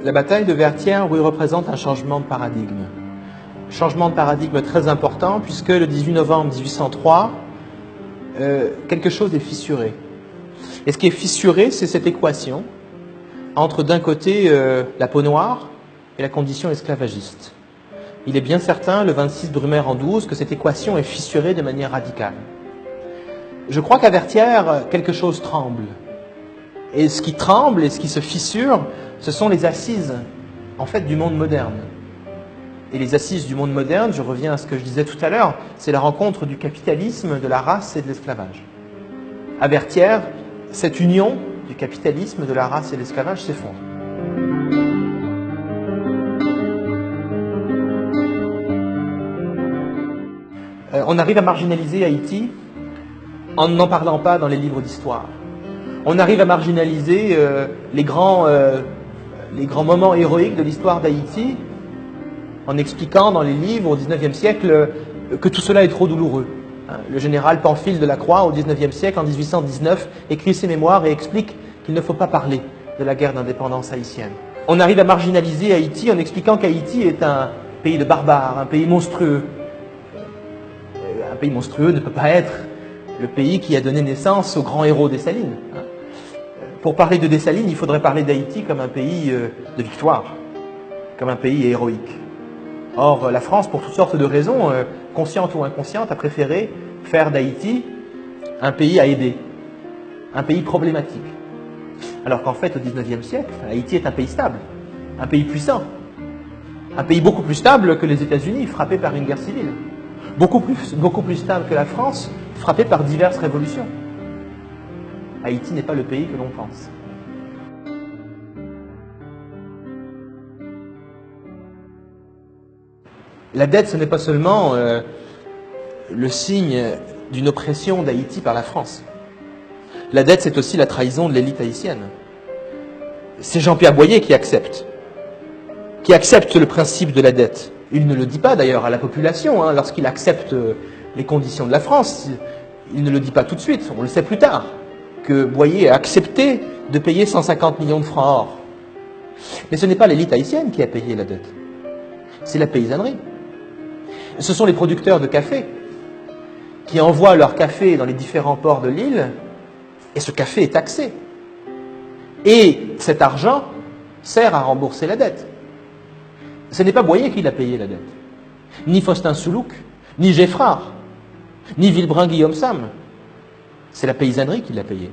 La bataille de Vertières, oui, représente un changement de paradigme. Changement de paradigme très important, puisque le 18 novembre 1803, quelque chose est fissuré. Et ce qui est fissuré, c'est cette équation entre, d'un côté, la peau noire et la condition esclavagiste. Il est bien certain, le 26 Brumaire en 12, que cette équation est fissurée de manière radicale. Je crois qu'à Vertières, quelque chose tremble. Et ce qui tremble et ce qui se fissure, ce sont les assises, en fait, du monde moderne. Et les assises du monde moderne, je reviens à ce que je disais tout à l'heure, c'est la rencontre du capitalisme, de la race et de l'esclavage. À Vertières, cette union du capitalisme, de la race et de l'esclavage s'effondre. On arrive à marginaliser Haïti en n'en parlant pas dans les livres d'histoire. On arrive à marginaliser les grands moments héroïques de l'histoire d'Haïti en expliquant dans les livres au XIXe siècle que tout cela est trop douloureux. Le général Pamphile de la Croix, au XIXe siècle, en 1819, écrit ses mémoires et explique qu'il ne faut pas parler de la guerre d'indépendance haïtienne. On arrive à marginaliser Haïti en expliquant qu'Haïti est un pays de barbares, un pays monstrueux. Un pays monstrueux ne peut pas être le pays qui a donné naissance aux grands héros Dessalines. Pour parler de Dessalines, il faudrait parler d'Haïti comme un pays de victoire, comme un pays héroïque. Or, la France, pour toutes sortes de raisons, conscientes ou inconscientes, a préféré faire d'Haïti un pays à aider, un pays problématique. Alors qu'en fait, au XIXe siècle, Haïti est un pays stable, un pays puissant, un pays beaucoup plus stable que les États-Unis, frappé par une guerre civile, beaucoup plus stable que la France, frappé par diverses révolutions. Haïti n'est pas le pays que l'on pense. La dette, ce n'est pas seulement le signe d'une oppression d'Haïti par la France. La dette, c'est aussi la trahison de l'élite haïtienne. C'est Jean-Pierre Boyer qui accepte le principe de la dette. Il ne le dit pas d'ailleurs à la population, lorsqu'il accepte les conditions de la France. Il ne le dit pas tout de suite, on le sait plus tard, que Boyer a accepté de payer 150 millions de francs or. Mais ce n'est pas l'élite haïtienne qui a payé la dette, c'est la paysannerie. Ce sont les producteurs de café qui envoient leur café dans les différents ports de l'île, et ce café est taxé. Et cet argent sert à rembourser la dette. Ce n'est pas Boyer qui l'a payé, la dette. Ni Faustin Soulouque, ni Geffrard, ni Vilbrun Guillaume Sam. C'est la paysannerie qui l'a payé.